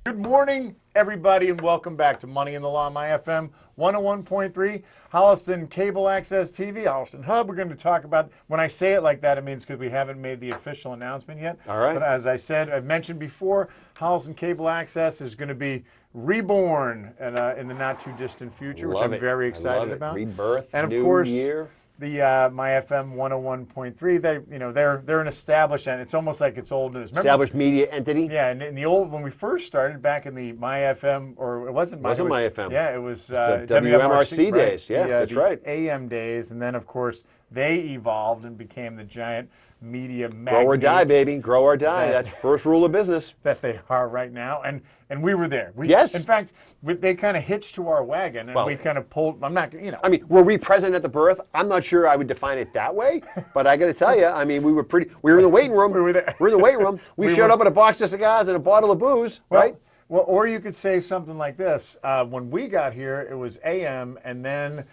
Good morning, everybody, and welcome back to Money in the Law, my FM 101.3, Holliston Cable Access TV, Holliston Hub. We're going to talk about, when I say it like that, it means because we haven't made the official announcement yet. All right. But as I said, I've mentioned before, Holliston Cable Access is going to be reborn in the not too distant future, which I'm very excited about. Rebirth, and of new course, year. The my FM 101.3, they're an established, and it's almost like it's old news. Remember, Established media entity. yeah, and in the old, when we first started back in the My FM, or it wasn't My, Wasn't My FM. Yeah, it was the WMRC days. Yeah, that's right. AM days, and then of course they evolved and became the giant media Grow or die, magnate baby. Grow or die. That's first rule of business. that they are right now, and we were there. Yes. In fact, they kind of hitched to our wagon, and Well, we kind of pulled. I'm not, you know. I mean, were we present at the birth? I'm not sure I would define it that way, but I got to tell you, I mean, we were in the waiting room. We were there. We're in the waiting room. We showed up with a box of cigars and a bottle of booze, right? Well, or you could say something like this: when we got here, it was AM, and then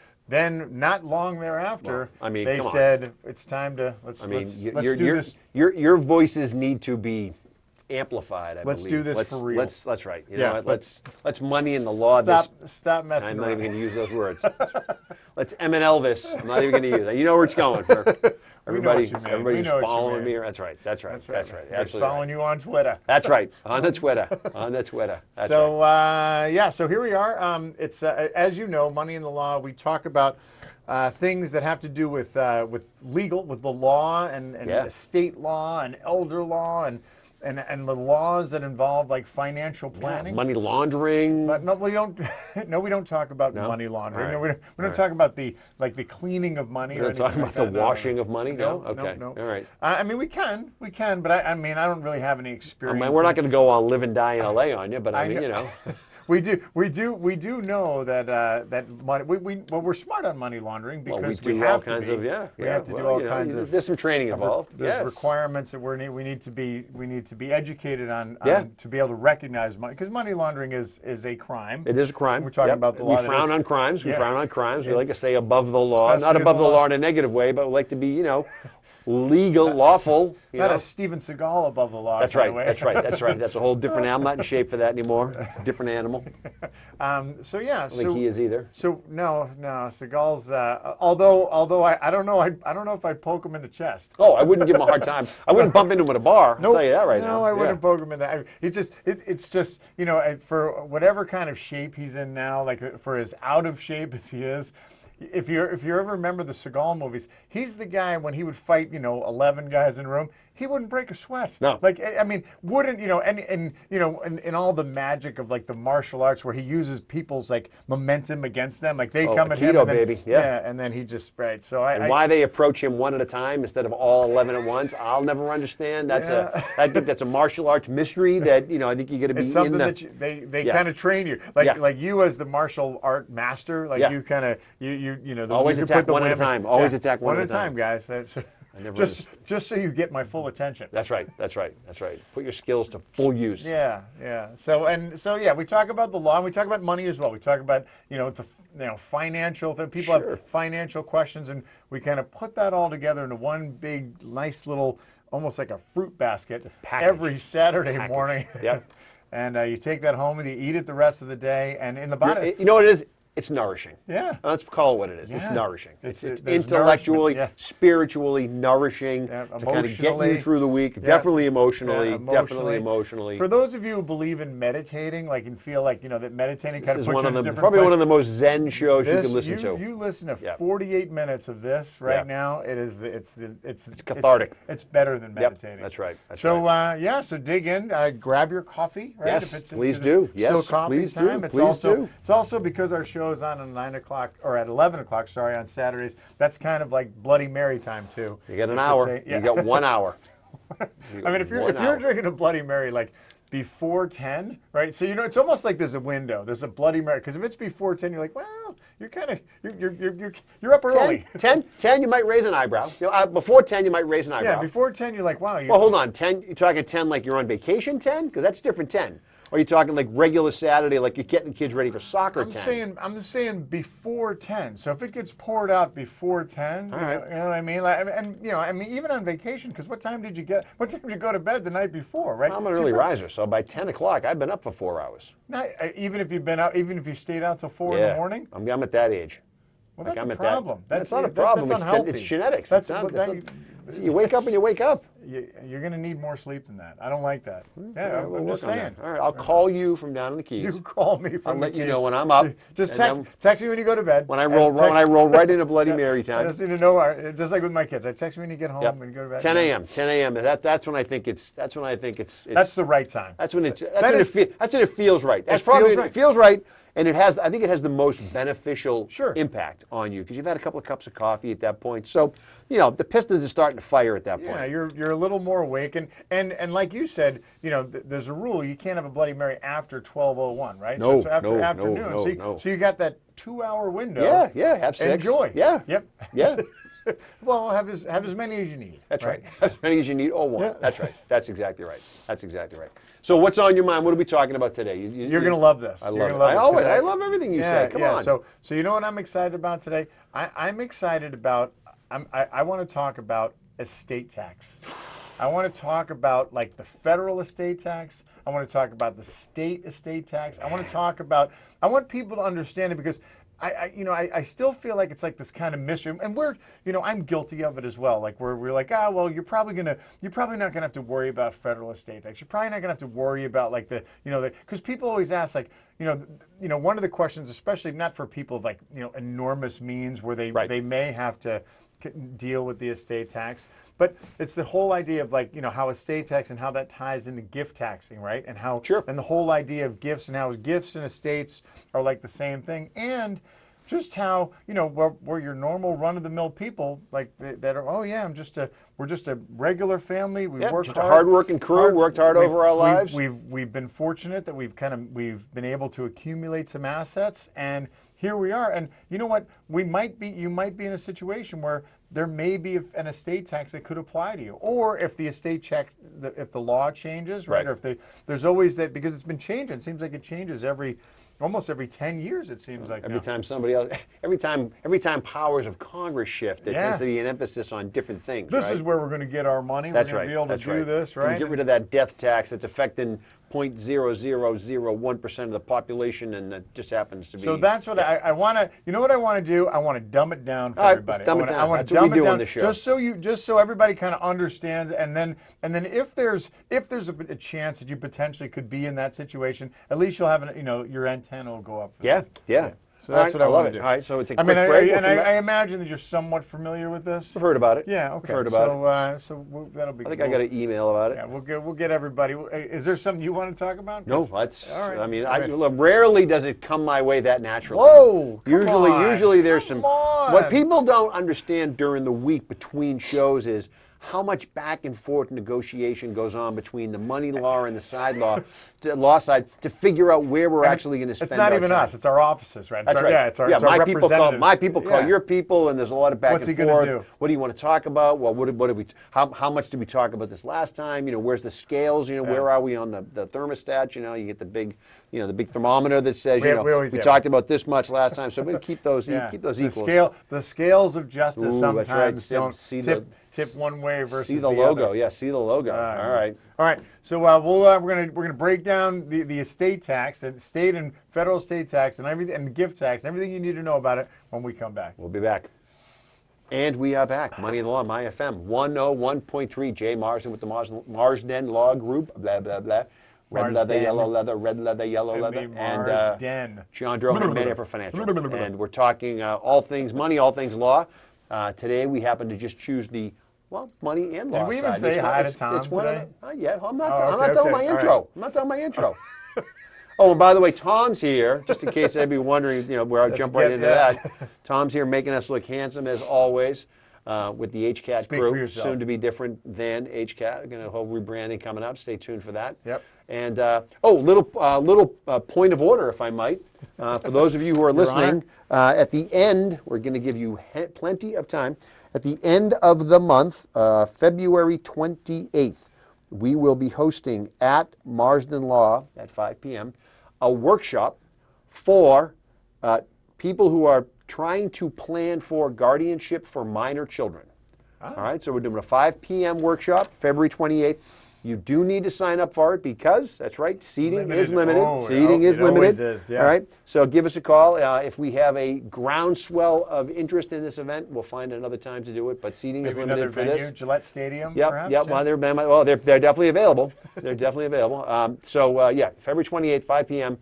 not long thereafter, Well, I mean, they come on. said it's time to let's do this. Your voices need to be amplified. Let's believe. do this for real. That's right. You Yeah, know what? Let's money in the law. Stop messing I'm not around. even going to use those words. Let's M and Elvis. I'm not even going to use that. You know where it's going. Everybody's following me. That's right. That's right. That's right. It's Absolutely. following you on Twitter. That's right. On the Twitter. On the Twitter. That's So right. yeah, so here we are. It's as you know, Money in the Law. We talk about things that have to do with the law and Yeah. estate law and elder law and the laws that involve like financial planning. Money laundering. But no, we don't. No, we don't talk about money laundering. All right. No, we don't talk about the cleaning of money. We're not talking about the washing of money. No. Okay. No. All right. I mean, we can, but I mean, I don't really have any I experience. mean, we're not going to go on live and die in LA on you, but I mean, you know. We do know that money. We're smart on money laundering because Well, we do have all to kinds be. of We have to do all kinds of. There's some training involved. There's Yes. requirements that we need to be educated on Yeah. to be able to recognize money, because money laundering is a crime. It is a crime. We're talking about the law We that frown is- on crimes. We Yeah. frown on crimes. We like to stay above the law. Not Especially above the the law. law in a negative way, but we like to be, you know, legal, lawful. You Not know. a Steven Seagal above the law. That's by the right. way. That's right. That's right. That's a whole different animal. I'm not in shape for that anymore. It's a different animal. So yeah. I don't think he is either. So no, Seagal's. Although I don't know. I don't know if I'd poke him in the chest. Oh, I wouldn't give him a hard time. I wouldn't bump into him at a bar. I'll tell you that right now. No, I wouldn't Yeah. poke him in that. It's just, you know, for whatever kind of shape he's in now, like for as out of shape as he is. If you ever remember the Seagal movies, he's the guy when he would fight, 11 guys in a room, he wouldn't break a sweat. No. Like, I mean, wouldn't, and all the magic of like the martial arts where he uses people's like momentum against them, like they come at him. Aikido, And then, baby. Yeah. and then he just, right. So And why they approach him one at a time instead of all 11 at once, I'll never understand. That's I think that's a martial arts mystery that, I think you got to be it's something in the... that they kind of train you, like you as the martial art master, like you kind of Always you attack put the one at a women- time. Always attack one at a time, guys. Just so you get my full attention. That's right. That's right. That's right. Put your skills to full use. Yeah. So yeah, we talk about the law and we talk about money as well. We talk about financial people have financial questions, and we kind of put that all together into one big nice little, almost like a fruit basket every Saturday morning. Yep. And you take that home and you eat it the rest of the day. And in the bottom, You know what it is? It's nourishing. Yeah. Let's call it what it is. It's Yeah. nourishing. It's It's there's intellectually, nourishment, spiritually nourishing to kind of get emotionally. you through the week. Definitely emotionally. Definitely emotionally. For those of you who believe in meditating, like and feel like that meditating This kind is of puts one you of in a the different probably place. one of the most zen shows you can listen to. You listen to Yeah. 48 minutes of this right Yeah. now. It's cathartic. It's better than meditating. That's right. That's So right. so dig in, grab your coffee. Right? Yes, if it's, please if it's do. Still Yes, coffee please time. do. It's Please also do. it's also because our show is on at 9 o'clock or at 11 o'clock. Sorry, on Saturdays. That's kind of like Bloody Mary time too. You got an hour. You got 1 hour. I mean, if you're drinking a Bloody Mary like before 10, right? So it's almost like there's a window. There's a Bloody Mary, because if it's before 10, you're like, well, you're kind of you're up early. 10, you might raise an eyebrow. Before 10, you might raise an eyebrow. Yeah, before 10, you're like, wow. Well, hold on. 10, you're talking 10 like you're on vacation 10? Because that's different 10. Or are you talking like regular Saturday, like you're getting the kids ready for soccer I'm just saying before 10. So if it gets poured out before 10, All right. you know what I mean? Like, and you know, I mean, even on vacation, because what time did you go to bed the night before, right? I'm an early riser, so by 10 o'clock, I've been up for 4 hours. Not, even if you've been out, even if you stayed out till 4 in the morning? I'm at that age. Well, that's a problem. That's not a problem. That's unhealthy. It's genetics. You wake up and you wake up. You're going to need more sleep than that. I don't like that. Yeah, I'm just saying. All right, I'll call you from down in the Keys. You call me from I'll let the you Keys. know when I'm up. Just text me when you go to bed. When I roll right into Bloody Mary time. I just need to know, just like with my kids. I text me when you get home, when you go to bed. 10 a.m. 10 a.m. That's when I think it's. That's the right time. That's when it feels right. It feels right. And I think it has the most beneficial impact on you because you've had a couple of cups of coffee at that point. So, you know, the pistons are starting to fire at that point. Yeah, you're a little more awake. And like you said, you know, there's a rule. You can't have a Bloody Mary after 12:01, right? No, so after afternoon. So you got that 2-hour window. Yeah, have 6. Enjoy. Yeah. Yep. Yeah. Well, have as many as you need. That's right. As many as you need or want. Yeah. That's right. That's exactly right. That's exactly right. So what's on your mind? What are we talking about today? You're going to love this. I love it. I love everything you say. Come on. So you know what I'm excited about today? I'm excited about, I want to talk about estate tax. I want to talk about like the federal estate tax. I want to talk about the state estate tax. I want people to understand it because I still feel like it's like this kind of mystery, and I'm guilty of it as well. Like we're like, well, you're probably not gonna have to worry about federal estate tax. You're probably not gonna have to worry about like because people always ask like, one of the questions, especially not for people of like, enormous means where they may have to deal with the estate tax, but it's the whole idea of like, how estate tax and how that ties into gift taxing, right? And how, and the whole idea of gifts and how gifts and estates are like the same thing, and just how, where your normal run-of-the-mill people like that are, we're just a regular family. We work just hard, a hard-working crew, worked hard over our lives. We've been fortunate that we've been able to accumulate some assets, and here we are. And you know what? You might be in a situation where there may be an estate tax that could apply to you, or if the if the law changes, right? Or if there's always that, because it's been changing. It seems like it changes almost every 10 years. It seems like every time powers of Congress shift, there tends to be an emphasis on different things. This is where we're going to get our money. That's we're going to be able to do this, right? Get rid of that death tax that's affecting 0.0001% of the population, and it just happens to be. So that's what I want to. You know what I want to do? I want to dumb it down for everybody. Let's dumb it down. I want to dumb it down on the show. Just so everybody kind of understands, and then if there's a chance that you potentially could be in that situation, at least you'll have your antenna will go up. Yeah. So that's what I love want to do. All right, so it's a quick break. I imagine that you're somewhat familiar with this. I've heard about it. Yeah, okay. I've heard about it. That'll be. I think I got an email about it. Yeah, we'll get everybody. Is there something you want to talk about? No, that's. All right. I mean, rarely does it come my way that naturally. Whoa! Usually there's some. On. What people don't understand during the week between shows is how much back and forth negotiation goes on between the money law and the law side to figure out where we're actually going to spend. It's not our even time. us; it's our offices, right? That's right. Yeah, it's our representatives. My people call your people, and there's a lot of back What's and he forth. Gonna do? What do you want to talk about? Well, what did we? How much did we talk about this last time? Where's the scales? Where are we on the thermostat? You get the big, the big thermometer that says, we talked about this much last time. So I'm going to keep those equal. The scales of justice sometimes don't tip one way versus see the logo. Yeah, see the logo. All right. So we're gonna break down the estate tax and state and federal estate tax and everything, and the gift tax and everything you need to know about it when we come back. We'll be back. And we are back. Money in the Law, My FM 101.3. Jay Marsden with the Marsden Law Group. Blah blah blah. Red leather, yellow leather, red leather, yellow leather, and John Drohan, Manager Financial. And we're talking all things money, all things law. Today we happen to just choose the money and law side. Did we even say hi to Tom today? Not yet. I'm not done my intro. I'm not done my intro. Oh, and by the way, Tom's here, just in case anybody wondering, where I'll jump right into that. Tom's here making us look handsome as always. With the HCAT crew, soon to be different than HCAT. Going to whole rebranding coming up. Stay tuned for that. Yep. And little point of order, if I might, for those of you who are listening. At the end, we're going to give you plenty of time. At the end of the month, February 28th, we will be hosting at Marsden Law at 5 p.m. a workshop for people who are trying to plan for guardianship for minor children. All right, so we're doing a 5 p.m. workshop, February 28th. You do need to sign up for it because, that's right, seating is limited. Seating is limited. Always is, yeah. All right, so give us a call. If we have a groundswell of interest in this event, we'll find another time to do it, but seating is limited for this. Gillette Stadium, Yep, perhaps? yep. Well, they're definitely available. They're definitely available. Yeah, February 28th, 5 p.m.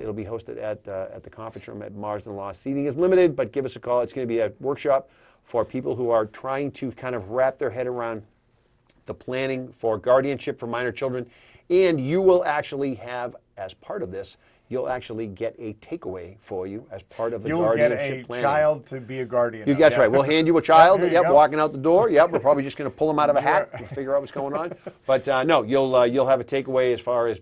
It'll be hosted at the conference room at Marsden Law. Seating is limited, but give us a call. It's going to be a workshop for people who are trying to kind of wrap their head around the planning for guardianship for minor children. And you will actually have, as part of this, you'll actually get a takeaway for you as part of the guardianship planning. You'll get a child to be a guardian. That's right. We'll hand you a child. Yep, walking out the door. Yep, we're probably just going to pull him out of a hat and figure out what's going on. But no, you'll have a takeaway as far as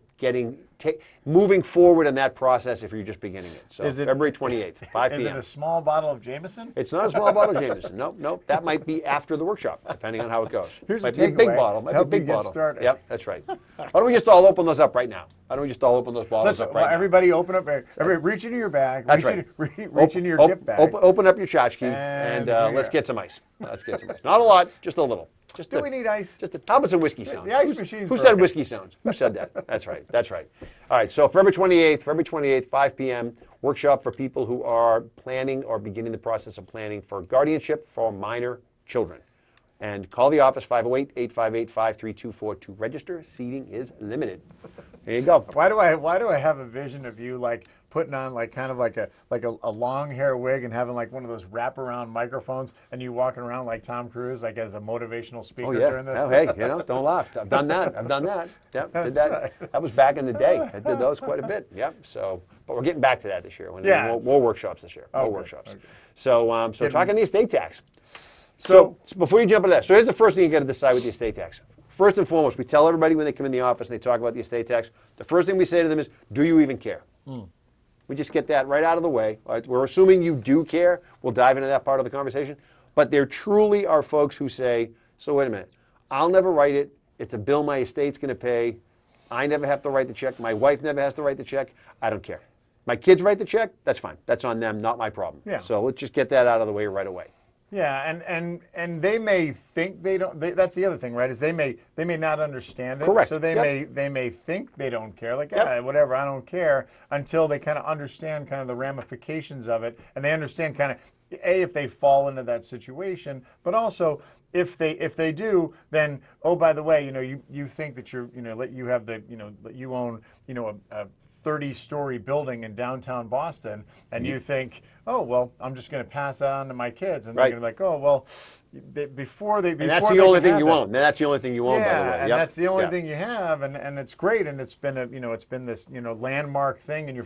moving forward in that process if you're just beginning it. So February 28th, 5 p.m. Is it a small bottle of Jameson? It's not a small bottle of Jameson. Nope. That might be after the workshop, depending on how it goes. Here's might a be a big bottle. Might Help be a big you get bottle. started. Yep, that's right. Why don't we just all open those up right now? Why don't we just all open those bottles up right now? Everybody open up. Reach into your bag. That's reach right. Reach into your gift bag. Open up your tchotchke and let's get some ice. Let's get some ice. Not a lot, just a little. Do we need ice? How about some whiskey stones? The ice machine's Who said whiskey stones? Who said that? That's right. That's right. All right. So February 28th, 5 p.m. workshop for people who are planning or beginning the process of planning for guardianship for minor children. And call the office 508-858-5324 to register. Seating is limited. There you go. Why do I have a vision of you like putting on like kind of like a long hair wig and having like one of those wraparound microphones and you walking around like Tom Cruise like as a motivational speaker during this? Oh, hey, don't laugh. I've done that. Yep, did that. Right. That was back in the day. I did those quite a bit. Yep. So, but we're getting back to that this year. More workshops this year. More workshops. Okay. So talking the estate tax. So before you jump into that, so here's the first thing you got to decide with the estate tax. First and foremost, we tell everybody when they come in the office and they talk about the estate tax, the first thing we say to them is, do you even care? We just get that right out of the way. Right? We're assuming you do care. We'll dive into that part of the conversation. But there truly are folks who say, so wait a minute, I'll never write it. It's a bill my estate's going to pay. I never have to write the check. My wife never has to write the check. I don't care. My kids write the check. That's fine. That's on them, not my problem. Yeah. So let's just get that out of the way right away. Yeah, and they may think they don't. That's the other thing, right? Is they may not understand it. Correct. So they may think they don't care. Like whatever, I don't care until they kind of understand kind of the ramifications of it, and they understand kind of if they fall into that situation, but also if they do, then by the way, you think that you have the you own a 30-story building in downtown Boston, and you think, oh well, I'm just going to pass that on to my kids, and they're going to be like, oh well, before they. And that's the only thing you own. And that's the only thing you own, by the way. And that's the only thing you have, and it's great, and it's been it's been this landmark thing, and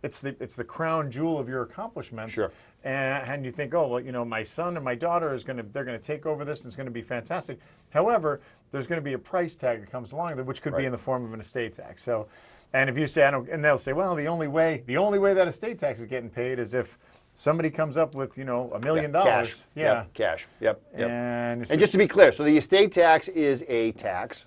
it's the crown jewel of your accomplishments. Sure. And you think, oh well, my son and my daughter they're going to take over this, and it's going to be fantastic. However, there's going to be a price tag that comes along, which could be in the form of an estate tax. So. And if you say, and they'll say, well, the only way that estate tax is getting paid is if somebody comes up with, $1 million. Cash. Yeah. Cash. Yep. And just to be clear, so the estate tax is a tax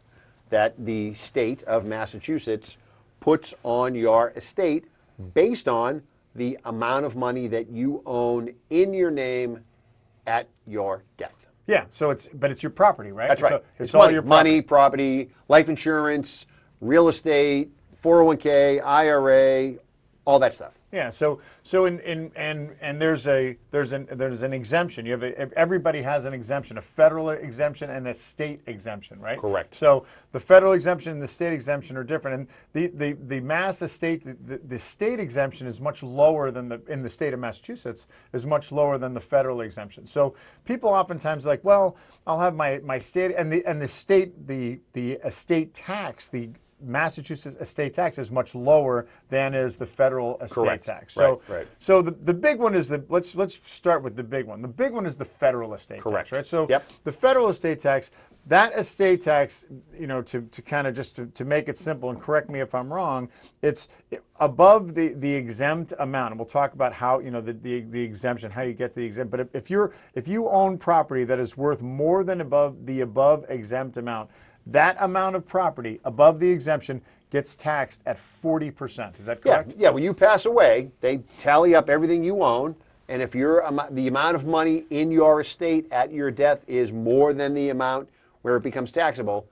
that the state of Massachusetts puts on your estate based on the amount of money that you own in your name at your death. Yeah. So it's your property, right? That's right. So it's all money, property, life insurance, real estate, 401k, IRA, all that stuff. Yeah. So there's an exemption. You have everybody has an exemption, a federal exemption and a state exemption, right? Correct. So the federal exemption and the state exemption are different, and the Mass estate, the state exemption is much lower than in the state of Massachusetts is much lower than the federal exemption. So people oftentimes are like, well, I'll have my state and the state the estate tax the Massachusetts estate tax is much lower than is the federal estate tax. So, so the big one is let's start with the big one. The big one is the federal estate tax, right? So the federal estate tax, that estate tax, to kind of just to make it simple, and correct me if I'm wrong, it's above the exempt amount, and we'll talk about how the exemption, how you get the exempt. But if you own property that is worth more than above exempt amount, that amount of property above the exemption gets taxed at 40%. Is that correct? Yeah, when you pass away, they tally up everything you own, and if the amount of money in your estate at your death is more than the amount where it becomes taxable,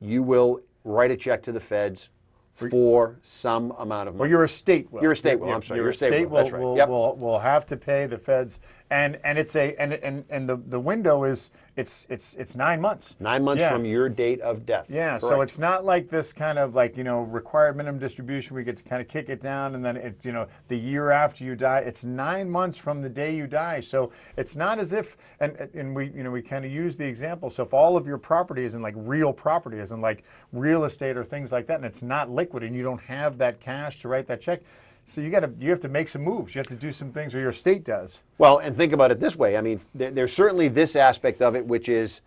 you will write a check to the feds for some amount of money. Or your estate will. Your estate will. I'm sorry. Your estate will. That's right. Yep. will have to pay the feds, and it's the window is it's 9 months. 9 months from your date of death. Yeah. Correct. So it's not like this kind of like required minimum distribution. We get to kind of kick it down, and then it's the year after you die. It's 9 months from the day you die. So it's not as if and we kind of use the example. So if all of your property is in like real property, as in like real estate or things like that, and it's not liquid, and you don't have that cash to write that check, so you have to make some moves. You have to do some things, or your state does. Well, and think about it this way. I mean, there's certainly this aspect of it, which is,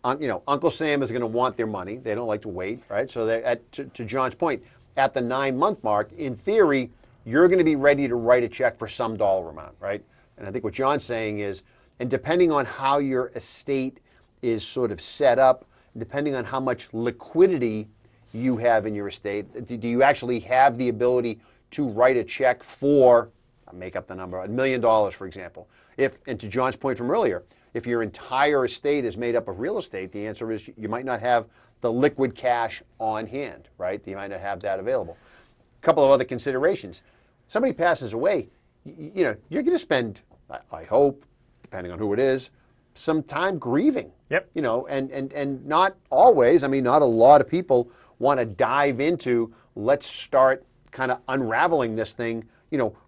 Uncle Sam is going to want their money. They don't like to wait, right? So to John's point, at the 9 month mark, in theory, you're going to be ready to write a check for some dollar amount, right? And I think what John's saying is, and depending on how your estate is sort of set up, depending on how much liquidity you have in your estate, do you actually have the ability to write a check for, I'll make up the number, $1 million, for example? And to John's point from earlier, if your entire estate is made up of real estate, the answer is you might not have the liquid cash on hand, right? You might not have that available. A couple of other considerations. Somebody passes away, you're going to spend, I hope, depending on who it is, some time grieving. Yep. And not always, not a lot of people want to dive into, let's start kind of unraveling this thing,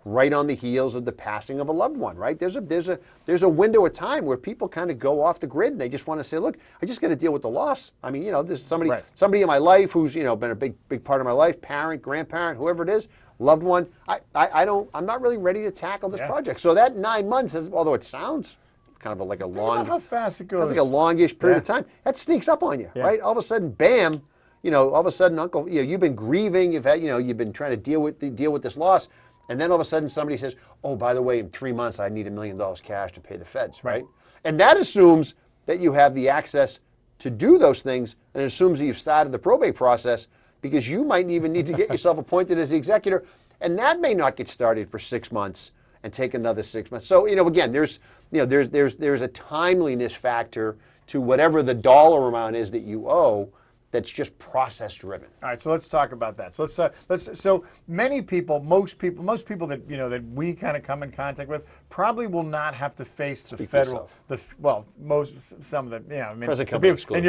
right on the heels of the passing of a loved one, right? There's a window of time where people kind of go off the grid and they just want to say, look, I just got to deal with the loss. There's somebody in my life who's, been a big part of my life, parent, grandparent, whoever it is, loved one. I'm not really ready to tackle this project. So that 9 months, although it sounds kind of like a long, how fast it goes. It's like a longish period of time. That sneaks up on you, right? All of a sudden, bam, all of a sudden, Uncle, you've been grieving, you've had, you've been trying to deal with this loss, and then all of a sudden somebody says, oh, by the way, in 3 months I need $1 million cash to pay the feds, right? And that assumes that you have the access to do those things, and it assumes that you've started the probate process, because you might even need to get yourself appointed as the executor, and that may not get started for 6 months and take another 6 months. So, again, there's a timeliness factor to whatever the dollar amount is that you owe, that's just process driven. All right, so let's talk about that. So so many people, most people that that we kind of come in contact with probably will not have to face the federal, some of the present company excluded.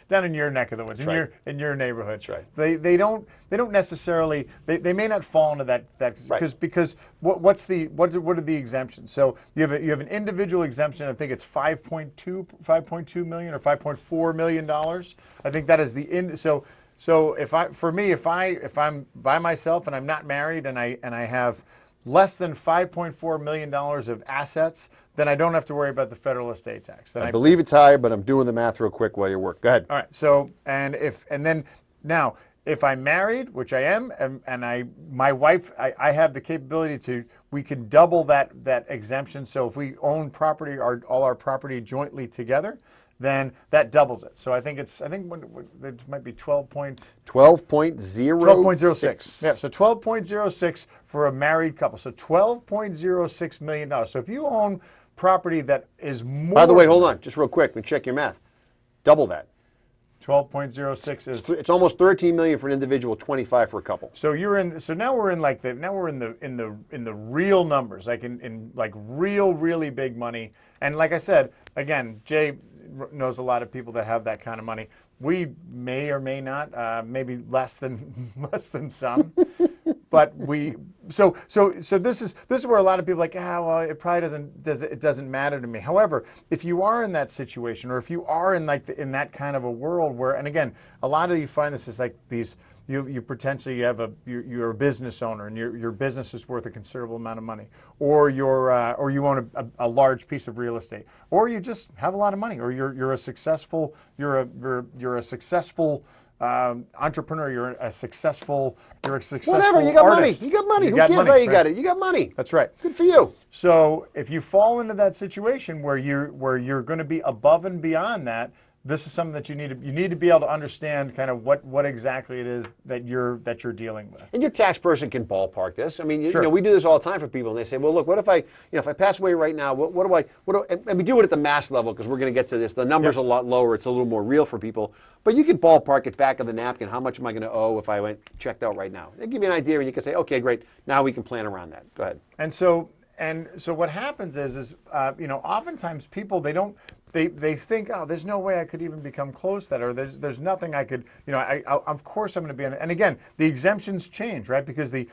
down in your neck of the woods, in your neighborhood. That's right. They don't necessarily, they may not fall into that because what are the exemptions? So you have an individual exemption. I think it's 5.2 million or $5.4 million. I think that is the end. So if I'm by myself and I'm not married and I have less than $5.4 million of assets, then I don't have to worry about the federal estate tax. I believe it's higher, but I'm doing the math real quick while you work. Go ahead. All right. So if I'm married, which I am, and my wife, I have the capability we can double that exemption. So if we own property, all our property jointly together, then that doubles it. So I think it might be 12.06. Yeah, so 12.06 for a married couple. So $12.06 million. So if you own property that is more. By the way, hold on, just real quick. Let me check your math. Double that. 12.06 is. It's almost 13 million for an individual, 25 for a couple. So now we're in the real numbers, like in like really big money. And like I said, again, Jay knows a lot of people that have that kind of money. We may or may not, maybe less than some, but so this is where a lot of people are like, well, it probably doesn't matter to me. However, if you are in that situation, or if you are in in that kind of a world where, and again, a lot of you find this is like these. You potentially you're a business owner and your business is worth a considerable amount of money, or you own a large piece of real estate, or you just have a lot of money, or you're a successful entrepreneur, you're a successful whatever, you got artist. money. You got money. Who cares how you got it? You got money. That's right. Good for you. So if you fall into that situation where you're going to be above and beyond that, this is something that you need to be able to understand kind of what exactly it is that you're dealing with. And your tax person can ballpark this. I mean, Sure. we do this all the time for people, and they say, well, look, what if if I pass away right now, and we do it at the mass level because we're going to get to this. The number's a lot lower. It's a little more real for people. But you can ballpark it back of the napkin. How much am I going to owe if I went checked out right now? They give you an idea, and you can say, okay, great. Now we can plan around that. Go ahead. And so what happens is oftentimes people they think, oh, there's no way I could even become close to that, or there's nothing I could, of course I'm going to be in it. And again, the exemptions change, right? Because the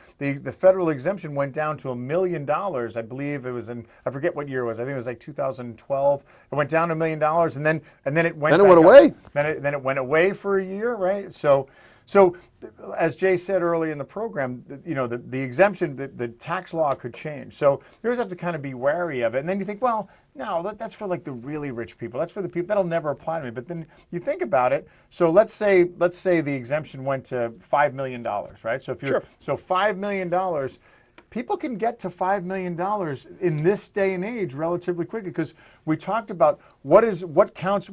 federal exemption went down to $1 million. I believe it was I forget what year it was. I think it was like 2012. It went down to $1 million, and then it went. Then it went away. Then it went away for a year, right? So, as Jay said early in the program, the exemption, the tax law could change. So you always have to kind of be wary of it. And then you think, well, no, that's for like the really rich people. That's for the people that'll never apply to me. But then you think about it. So let's say the exemption went to $5 million, right? So if you're so $5 million. People can get to $5 million in this day and age relatively quickly because we talked about what counts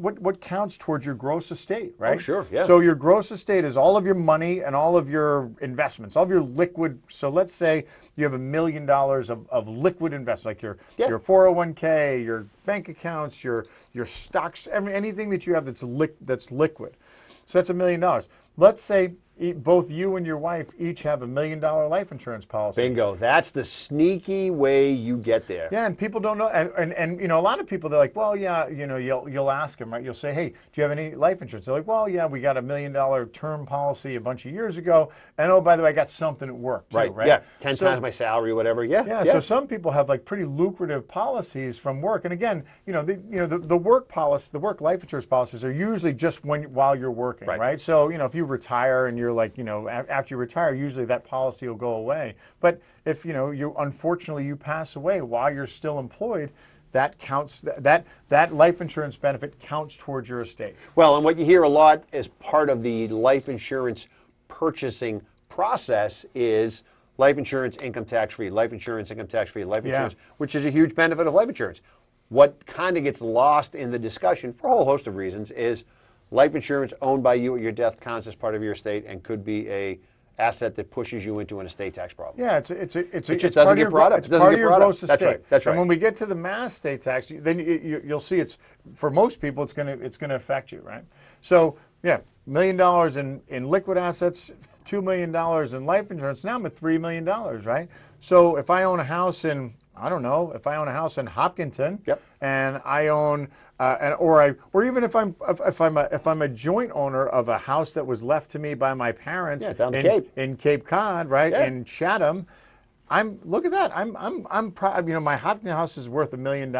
towards your gross estate, right? Oh, sure, yeah. So your gross estate is all of your money and all of your investments, all of your liquid. So let's say you have $1 million of liquid investment, like your 401k, your bank accounts, your stocks, anything that you have that's liquid. So that's $1 million. Let's say both you and your wife each have $1 million life insurance policy. Bingo. That's the sneaky way you get there. Yeah, and people don't know, and a lot of people, they're like, well, yeah, you'll ask them, right? You'll say, hey, do you have any life insurance? They're like, well, yeah, we got $1 million term policy a bunch of years ago, and oh, by the way, I got something at work too, right? Yeah, 10 times my salary, whatever. Yeah. So some people have like pretty lucrative policies from work, and again, the work policy, the work life insurance policies are usually just while you're working, right? So if you retire and you're like, after you retire, usually that policy will go away. But if you unfortunately you pass away while you're still employed, that counts. That life insurance benefit counts towards your estate. Well, and what you hear a lot as part of the life insurance purchasing process is life insurance income tax free, life insurance income tax free, life insurance, which is a huge benefit of life insurance. What kind of gets lost in the discussion for a whole host of reasons is life insurance owned by you at your death counts as part of your estate and could be a asset that pushes you into an estate tax problem. Yeah, it just doesn't get brought up. It's part of your gross estate. That's right. And when we get to the mass estate tax, then you'll see it's for most people it's going to affect you, right? So yeah, $1 million in liquid assets, $2 million in life insurance. Now I'm at $3 million, right? So if I own a house in Hopkinton, and I own, or even if I'm a joint owner of a house that was left to me by my parents in Cape Cod, right, in Chatham, look at that. I'm proud. My Hopkinton house is worth $1 million.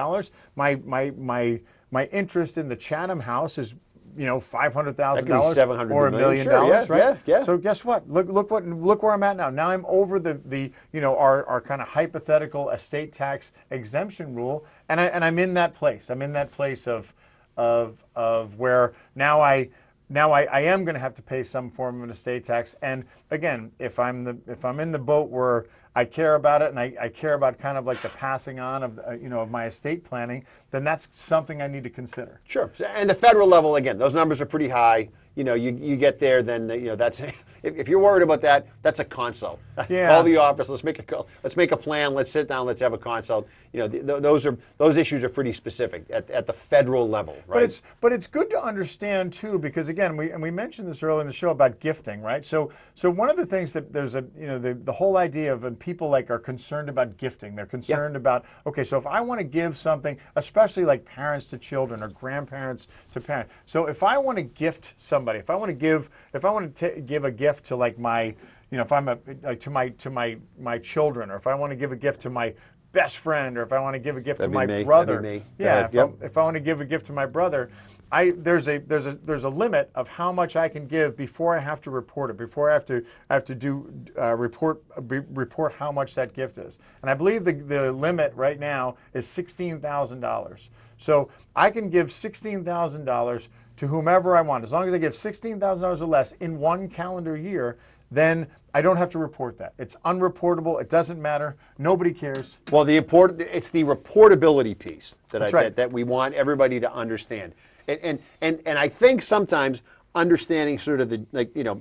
My interest in the Chatham house is $500,000 or $1 million, right? Yeah. So guess what? Look where I'm at now. Now I'm over our kind of hypothetical estate tax exemption rule, and I'm in that place. I'm in that place of where now I am going to have to pay some form of an estate tax. And again, if I'm in the boat where I care about it and I care about kind of like the passing on of my estate planning, then that's something I need to consider. Sure. And the federal level, again, those numbers are pretty high. You get there, then that's if you're worried about that, that's a consult. Yeah. Call the office. Let's make a plan. Let's sit down. Let's have a consult. Those issues are pretty specific at the federal level, right? But it's good to understand too, because again, we mentioned this earlier in the show about gifting, right? So one of the things that there's the whole idea of when people are concerned about gifting, they're concerned about, okay, so if I want to give something, especially like parents to children or grandparents to parents. So if I want to gift somebody, if I want to give a gift to like my, if I'm to my children, or if I want to give a gift to my best friend, or if I want to give a gift to my brother, if I want to give a gift to my brother, there's a limit of how much I can give before I have to report it, before I have to report how much that gift is. And I believe the limit right now is $16,000. So I can give $16,000 to whomever I want. As long as I give $16,000 or less in one calendar year, then I don't have to report that. It's unreportable. It doesn't matter. Nobody cares. Well, it's the reportability piece that that we want everybody to understand. And I think sometimes understanding sort of the, like, you know,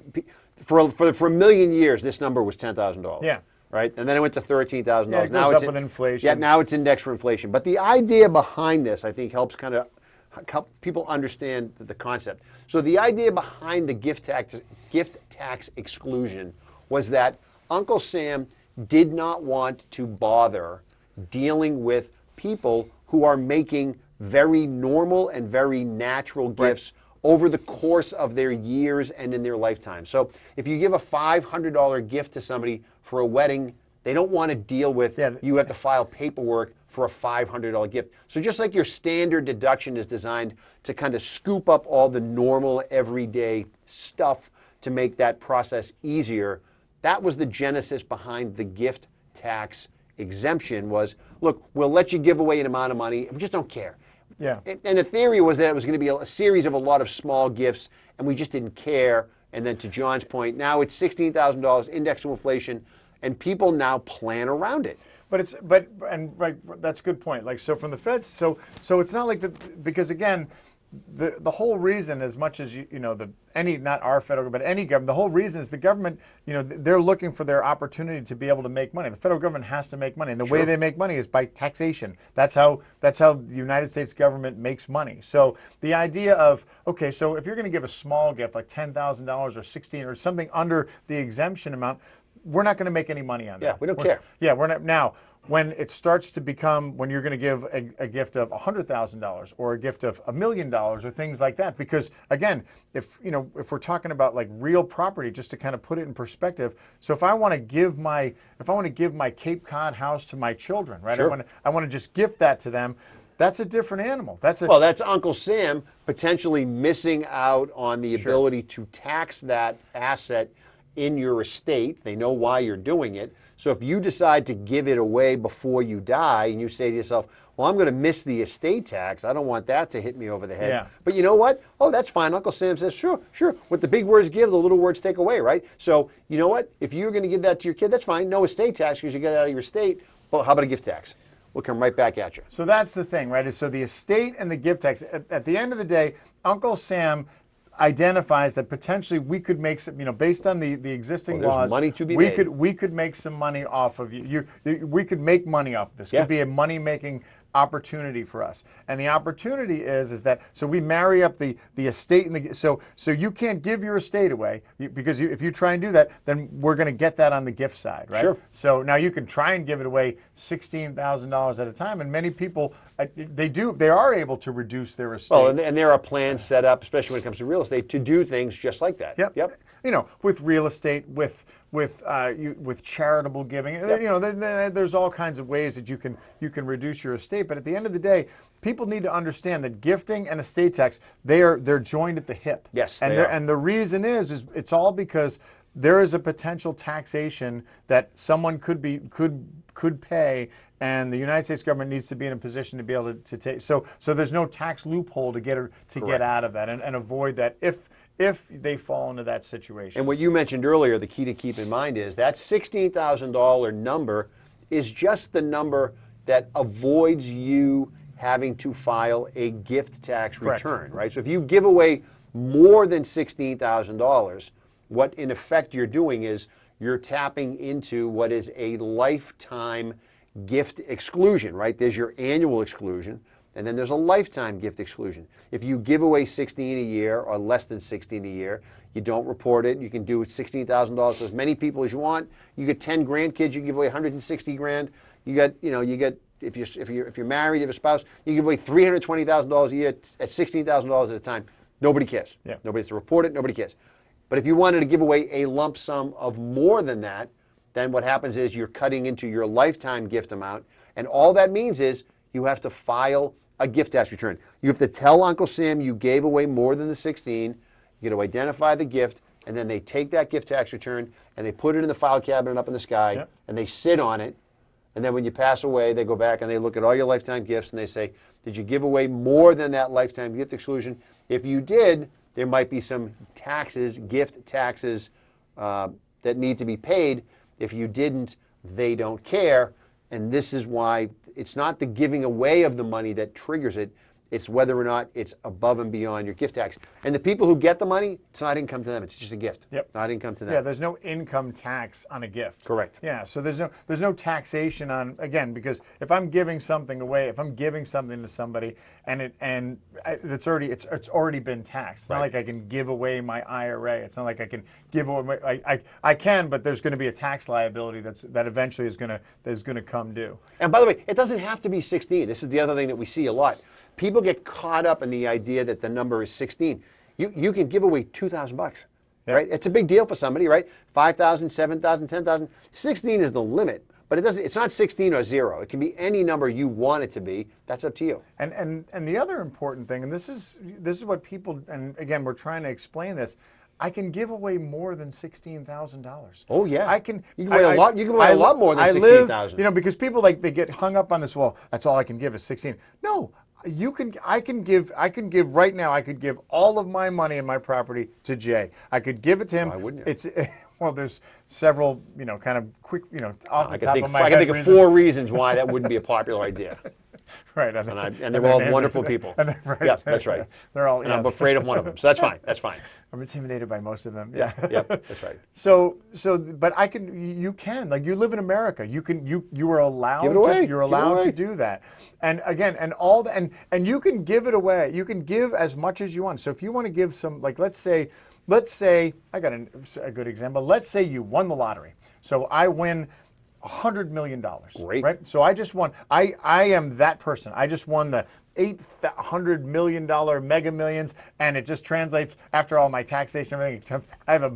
for a million years, this number was $10,000. Yeah. Right? And then it went to $13,000. Yeah, it now goes it's up with inflation. Yeah, now it's indexed for inflation. But the idea behind this, I think, helps kind of help people understand the concept. So the idea behind the gift tax exclusion was that Uncle Sam did not want to bother dealing with people who are making very normal and very natural gifts over the course of their years and in their lifetime. So if you give a $500 gift to somebody for a wedding, they don't want to deal with you have to file paperwork for a $500 gift. So just like your standard deduction is designed to kind of scoop up all the normal everyday stuff to make that process easier, that was the genesis behind the gift tax exemption. Was, look, we'll let you give away an amount of money, we just don't care. Yeah. And the theory was that it was going to be a series of a lot of small gifts, and we just didn't care. And then to John's point, now it's $16,000 indexed to inflation, and people now plan around it. But that's a good point. Like, so from the feds, so it's not like because again, the whole reason, as much as not our federal government, but any government, the whole reason is the government, they're looking for their opportunity to be able to make money. The federal government has to make money, and the way they make money is by taxation. That's how the United States government makes money. So the idea of, okay, so if you're going to give a small gift like $10,000 or 16 or something under the exemption amount, we're not going to make any money on that. Yeah, we don't care. Yeah, we're not now. When it starts to become, when you're going to give a gift of $100,000 or a gift of $1 million or things like that, because again, if we're talking about like real property, just to kind of put it in perspective, so if I want to give my Cape Cod house to my children, right? Sure. I want to just gift that to them. That's a different animal. That's Uncle Sam potentially missing out on the ability to tax that asset in your estate. They know why you're doing it. So if you decide to give it away before you die and you say to yourself, well, I'm going to miss the estate tax, I don't want that to hit me over the head. Yeah. But you know what? Oh, that's fine. Uncle Sam says, sure. What the big words give, the little words take away, right? So you know what? If you're going to give that to your kid, that's fine. No estate tax because you get it out of your estate. Well, how about a gift tax? We'll come right back at you. So that's the thing, right? So the estate and the gift tax, at the end of the day, Uncle Sam identifies that potentially we could make some, based on the existing laws, money to be made. We could make some money off of you. We could make money off of this. It could be a money-making opportunity for us. And the opportunity is that, so we marry up the estate and the, so you can't give your estate away because if you try and do that, then we're going to get that on the gift side, right? Sure. So now you can try and give it away $16,000 at a time, and many people, they are able to reduce their estate. Well, and there are plans set up, especially when it comes to real estate, to do things just like that. Yep. With real estate, with charitable giving, there's all kinds of ways that you can reduce your estate. But at the end of the day, people need to understand that gifting and estate tax, they're joined at the hip. Yes, and the reason is it's all because there is a potential taxation that someone could pay, and the United States government needs to be in a position to be able to take. So there's no tax loophole to get out of that and avoid that if they fall into that situation. And what you mentioned earlier, the key to keep in mind is that $16,000 number is just the number that avoids you having to file a gift tax return, right? So if you give away more than $16,000, what in effect you're doing is you're tapping into what is a lifetime gift exclusion, right? There's your annual exclusion, and then there's a lifetime gift exclusion. If you give away $16 a year or less than $16 a year, you don't report it. You can do $16,000 to as many people as you want. You get 10 grandkids, you give away 160 grand. You get if you're married, you have a spouse, you give away $320,000 a year at $16,000 at a time. Nobody cares. Yeah. Nobody has to report it. Nobody cares. But if you wanted to give away a lump sum of more than that, then what happens is you're cutting into your lifetime gift amount, and all that means is you have to file a gift tax return. You have to tell Uncle Sam you gave away more than the 16. You got to identify the gift, and then they take that gift tax return and they put it in the file cabinet up in the sky, and they sit on it. And then when you pass away, they go back and they look at all your lifetime gifts and they say, did you give away more than that lifetime gift exclusion? If you did, there might be some taxes, gift taxes, that need to be paid. If you didn't, they don't care. And this is why it's not the giving away of the money that triggers it. It's whether or not it's above and beyond your gift tax. And the people who get the money, it's not income to them. It's just a gift. Yep. Not income to them. Yeah, there's no income tax on a gift. Correct. Yeah, so there's no taxation on, again, because if I'm giving something away, if I'm giving something to somebody it's already been taxed. It's not like I can give away my IRA. It's not like I can give away I can, but there's going to be a tax liability that eventually is going to come due. And by the way, it doesn't have to be 16. This is the other thing that we see a lot. People get caught up in the idea that the number is 16. You can give away $2,000, right? It's a big deal for somebody, right? 5,000, 7,000, 10,000. 16 is the limit, but it's not 16 or 0. It can be any number you want it to be. That's up to you. And the other important thing, and this is what people, and again, we're trying to explain this. I can give away more than $16,000. Oh yeah, I can. You can weigh a lot. You can weigh a lot more than 16,000. You know, because people they get hung up on this. Well, that's all I can give is 16. No, I can give right now. I could give all of my money and my property to Jay. I could give it to him. Why wouldn't you? It's well, there's several kind of quick off the top of my head. I can think of 4 reasons why that wouldn't be a popular idea. Right, and they're all wonderful people. Right, yeah, that's right. They're all. And I'm afraid of one of them, so that's fine. That's fine. I'm intimidated by most of them. Yeah. Yep, that's right. But you can, like, you live in America. You are allowed. Give it away. You're allowed to do that. And again, and you can give it away. You can give as much as you want. So if you want to give some, like, let's say I got a good example. Let's say you won the lottery. So I win $100 million. Great. Right? So I just won. I am that person. I just won the $800 million Mega Millions, and it just translates after all my taxation and everything. I have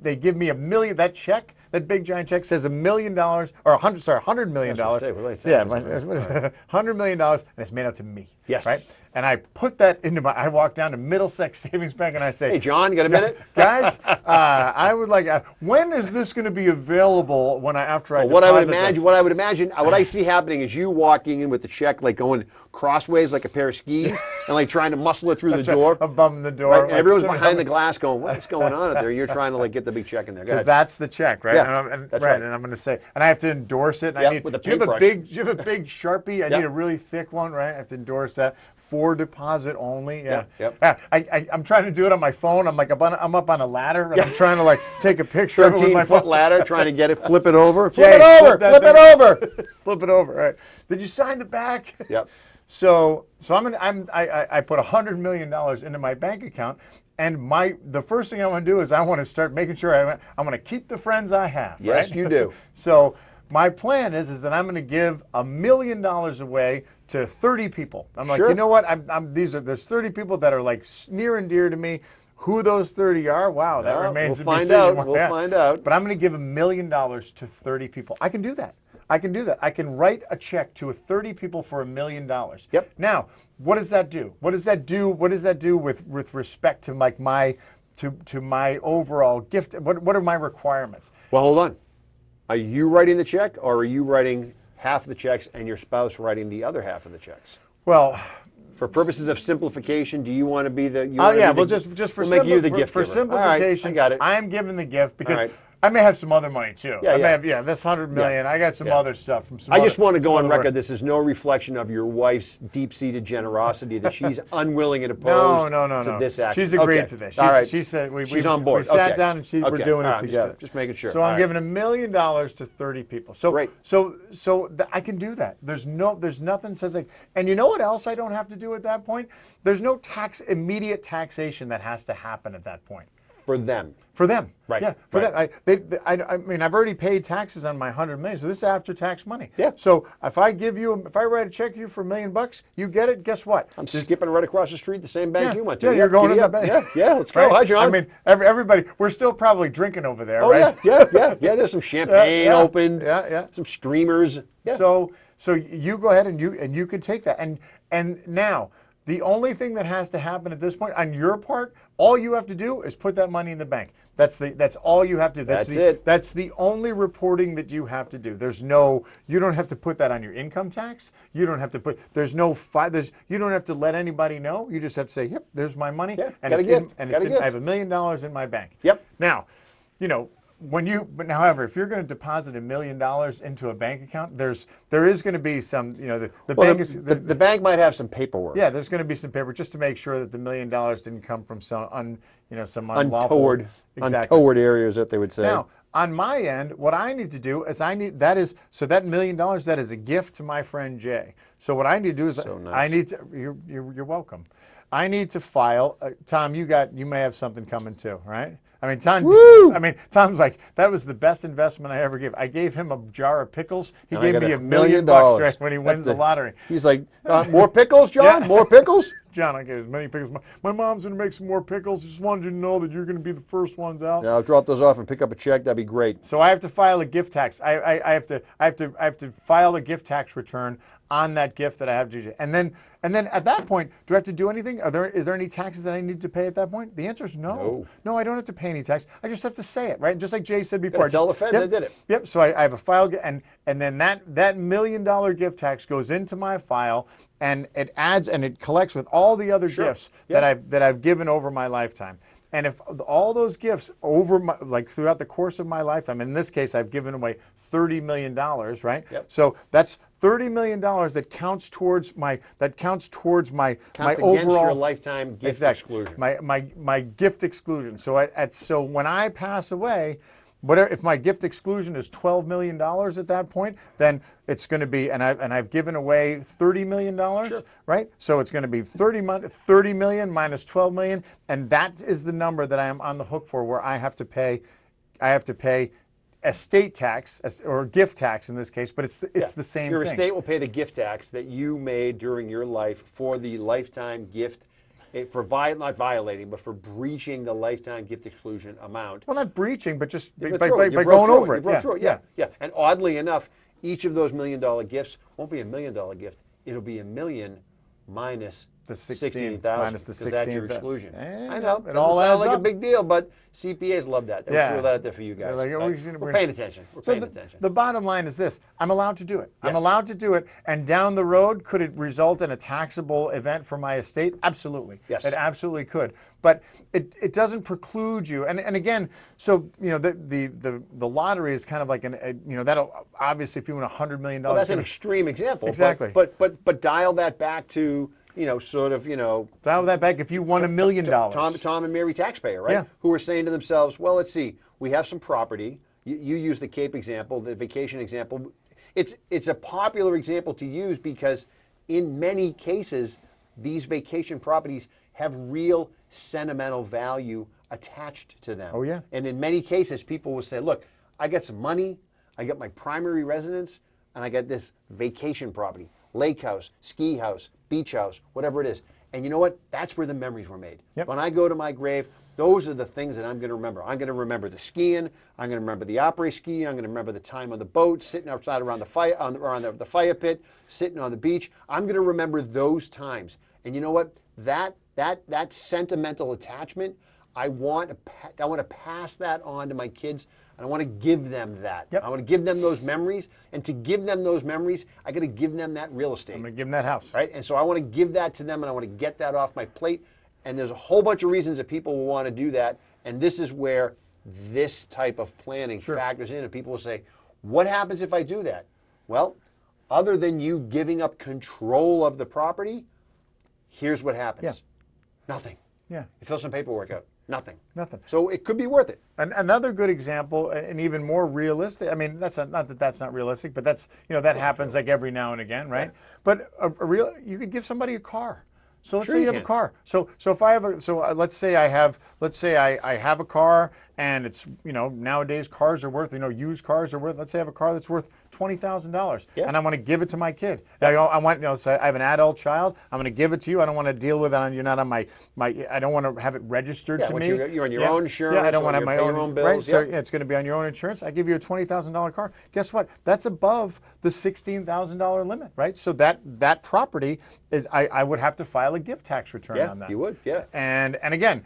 they give me $1 million. That check, that big giant check says $1 million or $100 million. Yeah, $100 million, and it's made out to me. Yes. Right. And I put that into I walk down to Middlesex Savings Bank and I say, hey, John, you got a minute? Guys, I would like, when is this going to be available after I deposit what I would imagine, what I see happening is you walking in with the check, like going crossways like a pair of skis and like trying to muscle it through the door. A bum in the door. Right? And everyone's behind the glass going, what is going on out there? You're trying to like get the big check in there. Because that's the check, right? Yeah, that's right. And I'm going to say, and I have to endorse it. And with a do you have a big Sharpie? I need a really thick one, right? I have to endorse that. For deposit only. Yeah. I'm trying to do it on my phone. I'm like I'm up on a ladder and I'm trying to like take a picture of it with my 13-foot ladder, trying to get it, flip it over. Jay, flip it over. Flip it over. Flip it over. Right. Did you sign the back? Yep. So I put $100 million into my bank account, and the first thing I want to do is I want to start making sure I want to keep the friends I have. Yes, right? you do. So my plan is that I'm going to give $1 million away to 30 people. I'm like, you know what? There's 30 people that are like near and dear to me. Who those 30 are? Wow, that remains to be seen. We'll find out. But I'm going to give $1 million to 30 people. I can do that. I can write a check to 30 people for $1 million. Yep. Now, what does that do? What does that do with respect to like my overall gift? What are my requirements? Well, hold on. Are you writing the check, or are you writing half the checks and your spouse writing the other half of the checks? Well, for purposes of simplification, do you want to be the? Just for make you the gift for giver. simplification, I got it. I am giving the gift because I may have some other money too. I may have this $100 million. I got some other stuff from some. I just want to go on record. This is no reflection of your wife's deep-seated generosity that she's unwilling and opposed to this action. She's agreed to this. All right. She said she's on board. We sat down and we're doing it together. Just making sure. So I'm giving $1 million to 30 people. So great. So I can do that. There's nothing says like. And you know what else I don't have to do at that point? There's no immediate taxation that has to happen at that point. For them. For them. Right. Yeah. For them. I mean, I've already paid taxes on my $100 million, so this is after-tax money. Yeah. So if I write a check to you for $1 million, you get it. Guess what? I'm skipping right across the street, the same bank you went to. Yeah, you're going to that bank. Yeah. Let's go. Hi, John. I mean, everybody. We're still probably drinking over there, oh, right? Yeah. There's some champagne opened. Yeah. Some streamers. Yeah. So you go ahead and you can take that. And now, the only thing that has to happen at this point on your part, all you have to do is put that money in the bank. That's all you have to do. That's it. That's the only reporting that you have to do. You don't have to put that on your income tax. You don't have to put, you don't have to let anybody know. You just have to say, yep, there's my money. Yeah, and I have $1 million in my bank. Yep. Now, but however, if you're going to deposit $1 million into a bank account, there is going to be some, the Well, bank is the bank might have some paperwork. yeah, there's going to be some paper just to make sure that the $1 million didn't come from some some unlawful Untoward, exactly. untoward areas that they would say. Now, on my end, what I need to do is that $1 million, that is a gift to my friend Jay. So what I need to do is So nice. I need to you're welcome. I need to file. Tom, you may have something coming too, right? I mean, Tom's like, that was the best investment I ever gave. I gave him a jar of pickles. He And I gave got me $1 $1 million million right, when he wins the lottery. He's like, more pickles, John? Yeah. More pickles? John, I gave as many pickles. My mom's going to make some more pickles. Just wanted you to know that you're going to be the first ones out. Yeah, I'll drop those off and pick up a check. That'd be great. So I have to file a gift tax. I have to file a gift tax return on that gift that I have to do. And then at that point, do I have to do anything? Is there any taxes that I need to pay at that point? The answer is no. No, I don't have to pay any tax. I just have to say it, right? Just like Jay said before. Tell the Fed I did it. Yep. So I have a file, and then that $1 million gift tax goes into my file, and it adds and it collects with all the other gifts that I've given over my lifetime. And if all those gifts throughout the course of my lifetime, in this case, I've given away $30 million, right? Yep. So that's $30 million that counts towards my overall against your lifetime gift exclusion. My gift exclusion. So so when I pass away, if my gift exclusion is $12 million at that point, then it's going to be, and I've given away $30 million, right? So it's going to be 30 million minus 12 million, and that is the number that I am on the hook for, where I have to pay estate tax or gift tax in this case, but it's the same thing. Your estate will pay the gift tax that you made during your life for the lifetime gift. For not violating, but for breaching the lifetime gift exclusion amount. Well, not breaching, but just by going over it. You broke through it. Yeah. And oddly enough, each of those $1 million gifts won't be a $1 million gift. It'll be $1 million minus the 16,000 minus the 16,000. That's your exclusion. I know it all adds like up. a big deal, but CPAs love that. They throw that out there for you guys. Like, we're paying attention. We're paying attention. The bottom line is this: I'm allowed to do it. Yes. I'm allowed to do it. And down the road, could it result in a taxable event for my estate? Absolutely. Yes. It absolutely could. But it doesn't preclude you. And again, so the lottery is kind of like that'll obviously, if you win $100 million. Well, that's an extreme example. Exactly. But dial that back to dial that back if you won $1 million. Tom and Mary taxpayer, right? Yeah. Who are saying to themselves, well, let's see, we have some property. You use the Cape example, the vacation example. It's a popular example to use because in many cases, these vacation properties have real sentimental value attached to them. Oh, yeah. And in many cases, people will say, look, I got some money, I got my primary residence, and I got this vacation property, lake house, ski house, beach house, whatever it is. And you know what? That's where the memories were made. Yep. When I go to my grave, those are the things that I'm going to remember. I'm going to remember the skiing. I'm going to remember the après ski. I'm going to remember the time on the boat, sitting outside around the fire, around the fire pit, sitting on the beach. I'm going to remember those times. And you know what? That sentimental attachment, I want to pass that on to my kids. And I want to give them that. Yep. I want to give them those memories. And to give them those memories, I got to give them that real estate. I'm going to give them that house. Right? And so I want to give that to them, and I want to get that off my plate. And there's a whole bunch of reasons that people will want to do that. And this is where this type of planning factors in. And people will say, what happens if I do that? Well, other than you giving up control of the property, here's what happens. Yeah. Nothing. Yeah. You fill some paperwork out. Nothing. Nothing. So it could be worth it. Another good example, and even more realistic. I mean, not that that's not realistic, but that's that happens like every now and again, right? Yeah. But you could give somebody a car. So let's say you have a car. So if I have let's say I have a car, and it's nowadays cars are worth used cars are worth, let's say I have a car that's worth $20,000, and I want to give it to my kid. I want so I have an adult child. I'm going to give it to you. I don't want to deal with it. You're not on my I don't want to have it registered to me. You're on your own insurance. Yeah, I don't want to have my own bills. Right? So it's going to be on your own insurance. I give you a $20,000 car. Guess what? That's above the $16,000 limit, right? So that property is I would have to file a gift tax return on that. You would, yeah. And again,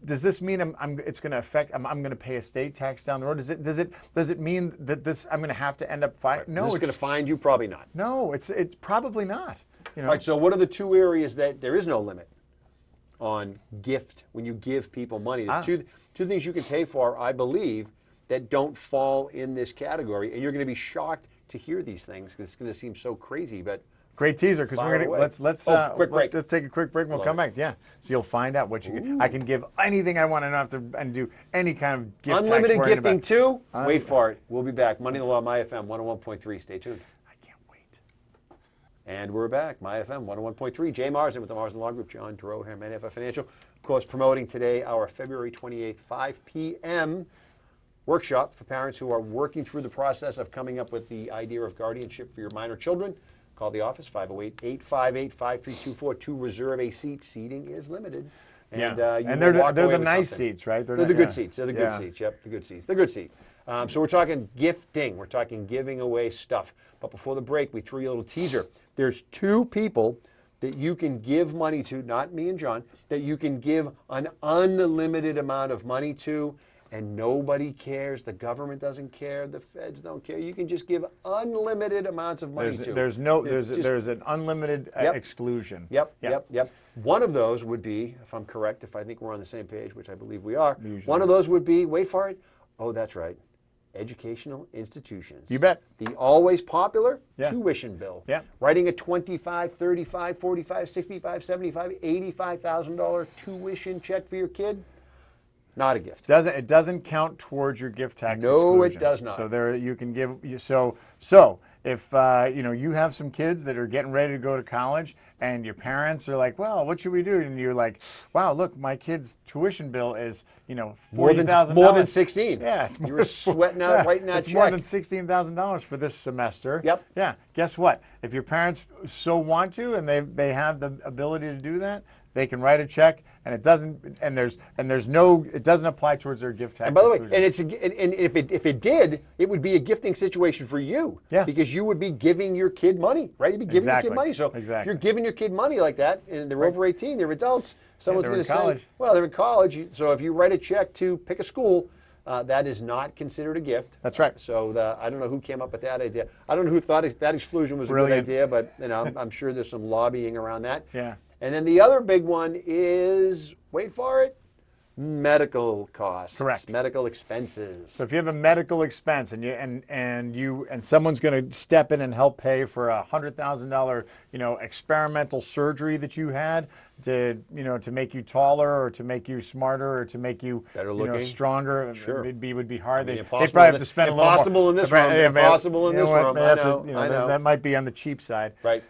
does this mean it's going to affect? I'm going to pay estate tax down the road? Does it mean that I'm going to have to end up filing? No, is this going to find you? Probably not. No, it's probably not. All right. So what are the two areas that there is no limit on gift when you give people money? There's two things you can pay for, I believe, that don't fall in this category. And you're going to be shocked to hear these things because it's going to seem so crazy. But great teaser, because we're gonna let's take a quick break and we'll come back. Yeah, so you'll find out what you can. I can give anything I want and not have to and do any kind of gift. Unlimited gifting too. Wait for it. We'll be back. Money in the Law, My FM 101.3. Stay tuned. I can't wait. And we're back. My FM 101.3. Jay Marsden with the Marsden Law Group. John Duro here, ManFF Financial. Of course, promoting today our February 28th, 5 p.m. workshop for parents who are working through the process of coming up with the idea of guardianship for your minor children. Call the office, 508-858-5324 to reserve a seat. Seating is limited. And, and they're the nice seats, right? They're the good seats. They're the good seats. Yep, the good seats. The good seat. So we're talking gifting. We're talking giving away stuff. But before the break, we threw you a little teaser. There's 2 people that you can give money to, not me and John, that you can give an unlimited amount of money to, and nobody cares. The government doesn't care. The feds don't care. You can just give unlimited amounts of money to. There's an unlimited exclusion. Yep. One of those would be, if I'm correct, if I think we're on the same page, which I believe we are, one of those would be, wait for it, oh, that's right, educational institutions. You bet. The always popular tuition bill. Yeah. Writing a $25,000, $35,000, $45,000, $65,000, $75,000, $85,000 tuition check for your kid. Not a gift. It doesn't count towards your gift tax No, exclusion. it does not. So there you can give. So if you have some kids that are getting ready to go to college, and your parents are like, well, what should we do? And you're like, wow, look, my kid's tuition bill is $40,000. More than 16. Yeah, it's more. You're sweating out writing that check. It's more than $16,000 for this semester. Yep. Yeah. Guess what? If your parents so want to, and they have the ability to do that, they can write a check, and it doesn't apply towards their gift tax. And by the way, and if it did, it would be a gifting situation for you. Yeah. Because you would be giving your kid money, right? You'd be giving your kid money. So if you're giving your kid money like that, and they're over 18, they're adults, someone's going to say, well, they're in college. So if you write a check to pick a school, that is not considered a gift. That's right. So I don't know who came up with that idea. I don't know who thought that exclusion was a good idea, but I'm sure there's some lobbying around that. Yeah. And then the other big one is, wait for it, medical costs. Correct. Medical expenses. So if you have a medical expense and someone's going to step in and help pay for a $100,000 experimental surgery that you had to make you taller or to make you smarter or to make you better looking, stronger, sure, it would be hard. They probably have to spend a little more. Impossible in this room. Impossible in this room. I know. That might be on the cheap side. Right.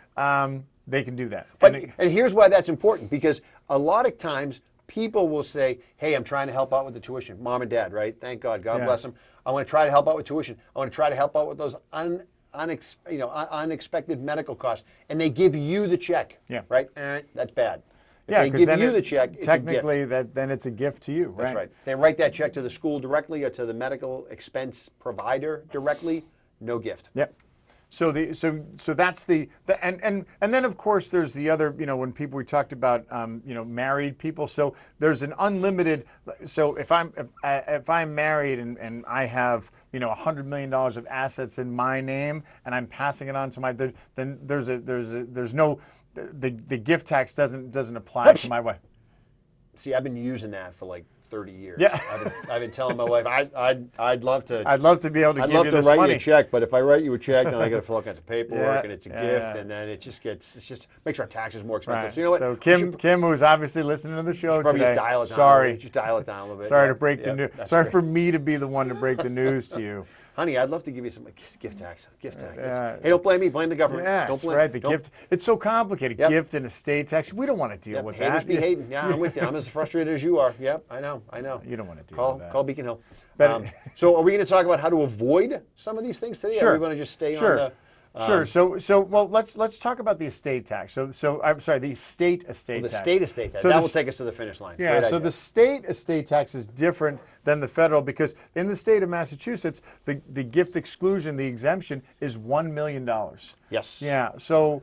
They can do that. And here's why that's important, because a lot of times people will say, hey, I'm trying to help out with the tuition. Mom and dad, right? Thank God. God bless them. I want to try to help out with tuition. I want to try to help out with those unexpected medical costs. And they give you the check. Yeah. Right? That's bad. If yeah, they give you the check, it's technically a gift. then it's a gift to you. That's right. If they write that check to the school directly or to the medical expense provider directly, no gift. Yep. So that's and then of course there's the other, when we talked about married people. So there's an unlimited. So if I'm married and I have $100 million of assets in my name and I'm passing it on to then there's no the gift tax doesn't apply to my wife. See, I've been using that for like 30 years. Yeah. I've been telling my wife, I'd love to be able to give you this money. I'd love to write you a check, but if I write you a check, then I got to fill out kinds of paperwork, and it's a gift, and then it just makes our taxes more expensive. Right. So you know what? So Kim, who's obviously listening to the show probably today, just dial it down. Sorry, just dial it down a little bit. Sorry to break the news. Sorry for me to be the one to break the news to you. Honey, I'd love to give you some gift tax. Hey, don't blame me. Blame the government. Yeah, that's right. The gift. It's so complicated. Yep. Gift and estate tax. We don't want to deal with Haters that. Be hating. Yeah, I'm with you. I'm as frustrated as you are. Yep, I know. You don't want to deal with that. Call Beacon Hill. So are we going to talk about how to avoid some of these things today? Sure. Or are we going to just stay on the... Sure. So well, let's talk about the estate tax. So I'm sorry, the state estate tax. The state estate tax. So that will take us to the finish line. Yeah. So the state estate tax is different than the federal because in the state of Massachusetts, the gift exclusion, the exemption is $1 million. Yes. Yeah. So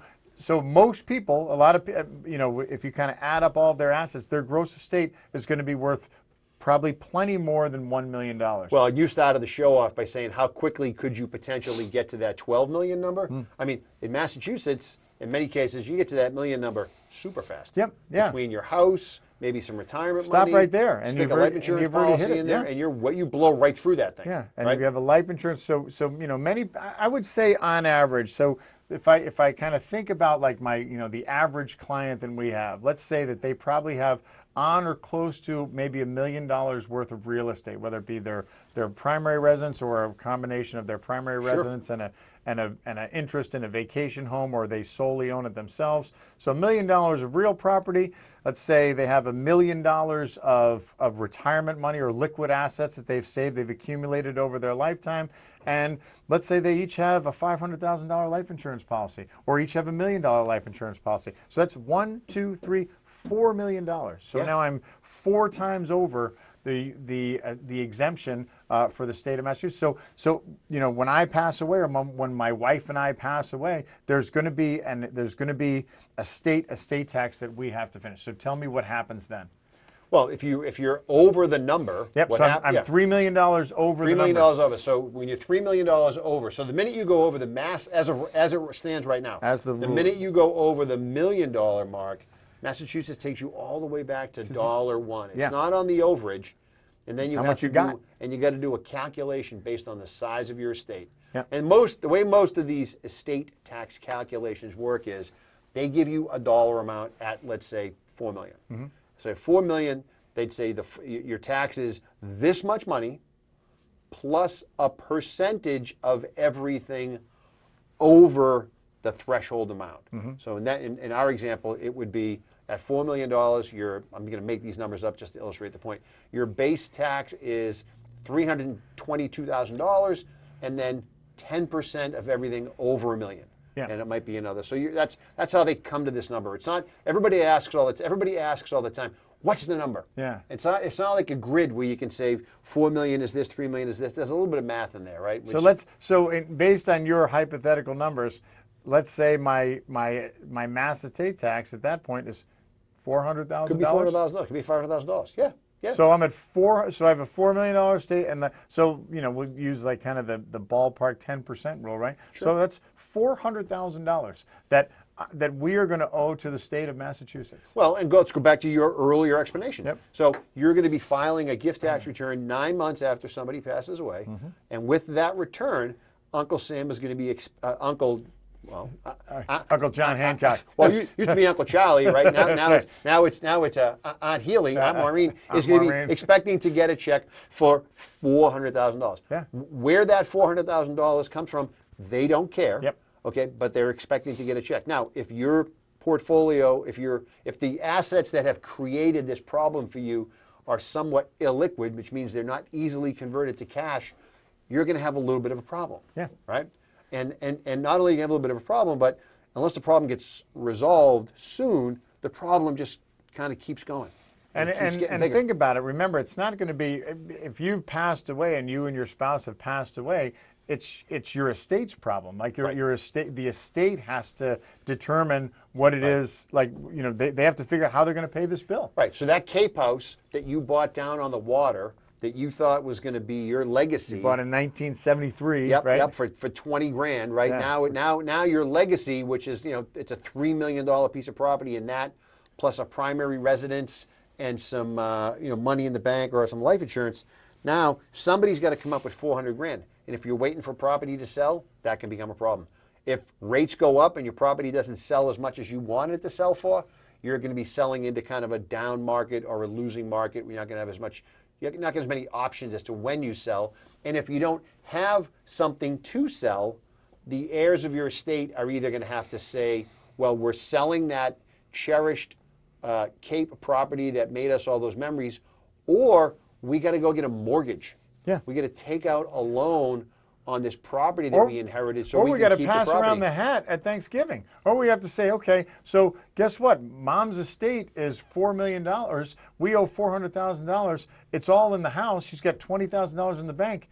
most people, a lot of if you kind of add up all of their assets, their gross estate is going to be worth probably plenty more than $1 million. Well, you started the show off by saying how quickly could you potentially get to that 12 million number? I mean, in Massachusetts, in many cases, you get to that million number super fast. Yep. Yeah. Between your house, maybe some retirement Stop money. right there, and stick you've a already- life insurance you've already hit policy it, in there, yeah. and you blow right through that thing. Yeah, and right? if you have a life insurance, so you know, many, I would say on average, so if I kind of think about like my, you know, the average client that we have, let's say that they probably have on or close to maybe $1 million worth of real estate, whether it be their primary residence or a combination of their primary residence and an interest in a vacation home, or they solely own it themselves. So $1 million of real property. Let's say they have $1 million of retirement money or liquid assets that they've saved, they've accumulated over their lifetime. And let's say they each have a $500,000 life insurance policy, or each have $1 million life insurance policy. So that's $4 million. So now I'm 4 times over the exemption for the state of Massachusetts. So you know, when I pass away, or when my wife and I pass away, there's going to be a state estate tax that we have to finish. So tell me what happens then. Well, if you're over the number, Yep. So I'm $3 million over $3 million over. So when you're $3 million over, so the minute you go over the mass, as it stands right now, As the minute you go over the $1 million mark, Massachusetts takes you all the way back to $1. It's not on the overage, and then you have to do, and you got to do a calculation based on the size of your estate. Yep. And the way most of these estate tax calculations work is they give you a dollar amount at, let's say, $4 million. Mm-hmm. So $4 million, they'd say your tax is this much money plus a percentage of everything over the threshold amount. So in our example, it would be at $4 million, I'm going to make these numbers up just to illustrate the point. Your base tax is $322,000, and then 10% of everything over $1 million. Yeah. And it might be another. So that's how they come to this number. It's not everybody asks all the time, what's the number? Yeah. It's not like a grid where you can say 4 million is this, 3 million is this. There's a little bit of math in there, right? Based on your hypothetical numbers, let's say my mass estate tax at that point is $400,000. Could be $400,000. Could be $500,000. Yeah. Yeah. So I'm at so I have a $4 million estate, and so you know, we'll use like kind of the ballpark 10% rule, right? Sure. So that's $400,000 that we are going to owe to the state of Massachusetts. Well, and let's go back to your earlier explanation. Yep. So you're going to be filing a gift tax return 9 months after somebody passes away, and with that return, Uncle Sam is going to be Uncle John Hancock. Well, you used to be Uncle Charlie, right? Now it's Aunt Healy. Aunt Maureen is going to be expecting to get a check for $400,000. Yeah. Where that $400,000 comes from, they don't care. Yep. Okay, but they're expecting to get a check. Now, if your portfolio, if the assets that have created this problem for you are somewhat illiquid, which means they're not easily converted to cash, you're going to have a little bit of a problem. Yeah. Right? And not only do you have a little bit of a problem, but unless the problem gets resolved soon, the problem just kind of keeps going. And think about it. Remember, it's not going to be, if you've passed away and you and your spouse have passed away, it's your estate's problem. Like your estate, the estate has to determine what it is. Like, you know, they have to figure out how they're going to pay this bill. Right. So that Cape House that you bought down on the water, that you thought was going to be your legacy. You bought in 1973, yep, right? Yep, for 20 grand, right? Yeah. Now your legacy, which is, you know, it's a $3 million piece of property, and that plus a primary residence and some you know, money in the bank or some life insurance. Now somebody's got to come up with 400 grand. And if you're waiting for property to sell, that can become a problem. If rates go up and your property doesn't sell as much as you wanted it to sell for, you're going to be selling into kind of a down market or a losing market. You're not going to have as much, you're not going to have as many options as to when you sell. And if you don't have something to sell, the heirs of your estate are either going to have to say, well, we're selling that cherished Cape property that made us all those memories, or we got to go get a mortgage. Yeah. We got to take out a loan on this property that we inherited, so we got to pass around the hat at Thanksgiving. Or we have to say, okay, so guess what? Mom's estate is $4 million. We owe $400,000. It's all in the house. She's got $20,000 in the bank.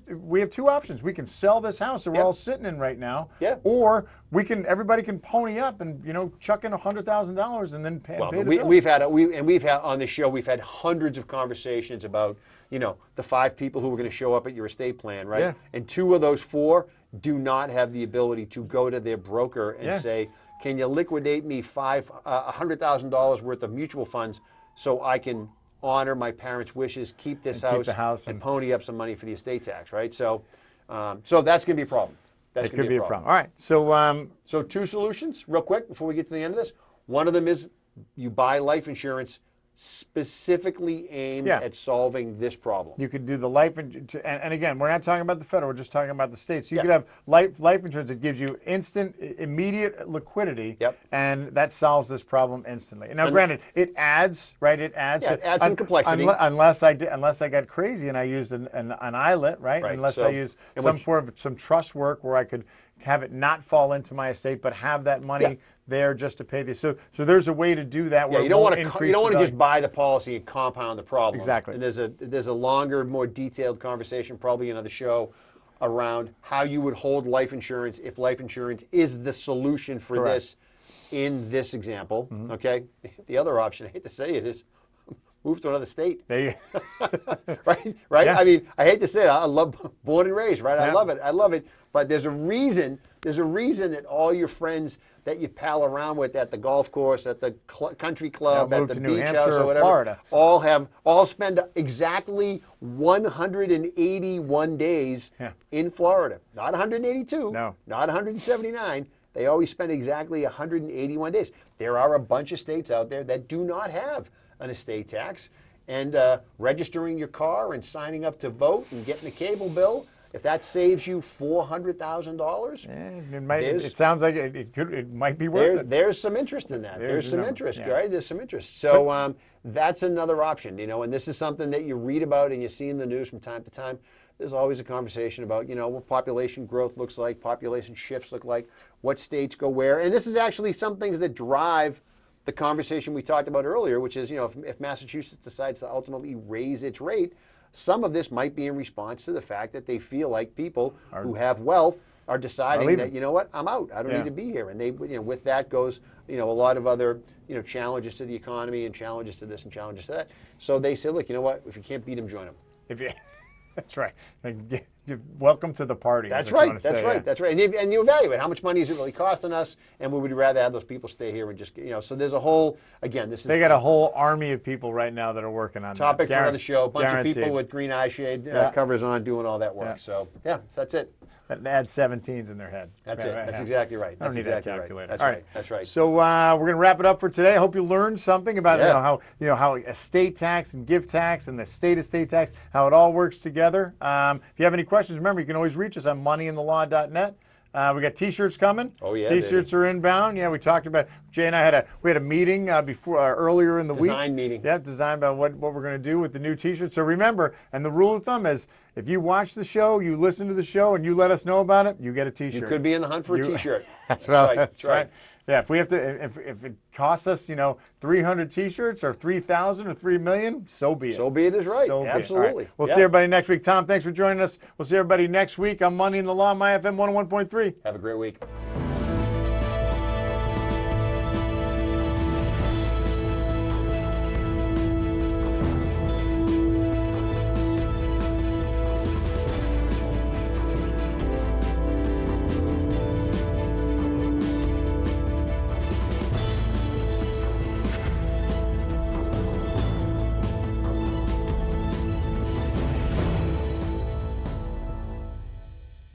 We have 2 options. We can sell this house that we're all sitting in right now, or everybody can pony up and, you know, chuck in $100,000 and then pay the bill. We've had on the show, we've had hundreds of conversations about, you know, the 5 people who are going to show up at your estate plan, right? Yeah. And 2 of those 4 do not have the ability to go to their broker and say, can you liquidate me $100,000 worth of mutual funds so I can honor my parents' wishes, keep this And keep house, the house and and- pony up some money for the estate tax, right? So, so that's going to be a problem. That's It gonna could be a problem. All right. So So 2 solutions, real quick, before we get to the end of this. One of them is you buy life insurance specifically aimed Yeah. at solving this problem. you could do the and again, we're not talking about the federal. We're just talking about the states. You Yeah. could have life insurance that gives you instant, immediate liquidity, Yep. and that solves this problem instantly. Now, granted, it adds, right? It adds. Yeah, it adds some complexity. Unless I got crazy and I used an ILET, right? Right, Unless so- I use and some which- form of some trust work where I could have it not fall into my estate, but have that money Yeah. there just to pay this. So there's a way to do that. Yeah, Where you it don't won't want to increase you don't the want to value. just buy the policy and compound the problem. Exactly. And there's a longer, more detailed conversation, probably another show, around how you would hold life insurance if life insurance is the solution for Correct. this in this example. Okay. The other option, I hate to say it, is move to another state. There you Right? Right? Yeah. I mean, I hate to say it. I love born and raised, right? I Yeah. love it. I love it. But there's a reason that all your friends that you pal around with at the golf course, at the country club, Yeah, at move the to New beach Hampshire house or or whatever, Florida. all spend exactly 181 days Yeah. in Florida. Not 182. No. Not 179. They always spend exactly 181 days. There are a bunch of states out there that do not have an estate tax. And registering your car and signing up to vote and getting a cable bill, if that saves you $400,000, it sounds like it might be worth it. there's some interest in that. There's There's your some number, interest, yeah. right? There's some interest. So that's another option, and this is something that you read about and you see in the news from time to time. There's always a conversation about, what population growth looks like, population shifts look like, what states go where. And this is actually some things that drive the conversation we talked about earlier, which is, if Massachusetts decides to ultimately raise its rate, some of this might be in response to the fact that they feel like people who have wealth are deciding that, you know what, I'm out. I don't Yeah. need to be here. And they, with that goes, a lot of other, challenges to the economy and challenges to this and challenges to that. So they say, look, you know what, if you can't beat them, join them. If you, that's right. Welcome to the party. That's is what you right. wanna That's say, right. yeah. That's right. And you evaluate how much money is it really costing us, and would we rather have those people stay here and just, So there's a whole, again, this is They got a whole army of people right now that are working on topic that. for another show. A bunch Guaranteed. of people with green eye shade Yeah. covers on doing all that work. Yeah. So yeah, that's it. that add 17s in their head. That's Right, it. right, That's yeah. exactly right. I don't That's need exactly that right. calculator. That's All right. That's right. So we're going to wrap it up for today. I hope you learned something about Yeah. how estate tax and gift tax and the state estate tax, how it all works together. If you have any questions, remember you can always reach us on moneyinthelaw.net. We got T-shirts coming. Oh, yeah, T-shirts are inbound. Yeah, we talked about. Jay and I had a meeting before earlier in the week. Design meeting. Yeah, design about what we're going to do with the new T-shirts. So remember, and the rule of thumb is, if you watch the show, you listen to the show, and you let us know about it, you get a T-shirt. You could be in the hunt for a T-shirt. That's right. That's right. Yeah, if we have to, if it costs us, 300 T-shirts or 3,000 or 3 million, so be it. So be it is right. So be it. Absolutely. All right. We'll Yeah. see everybody next week. Tom, thanks for joining us. We'll see everybody next week on Money in the Law, My FM 101.3. Have a great week.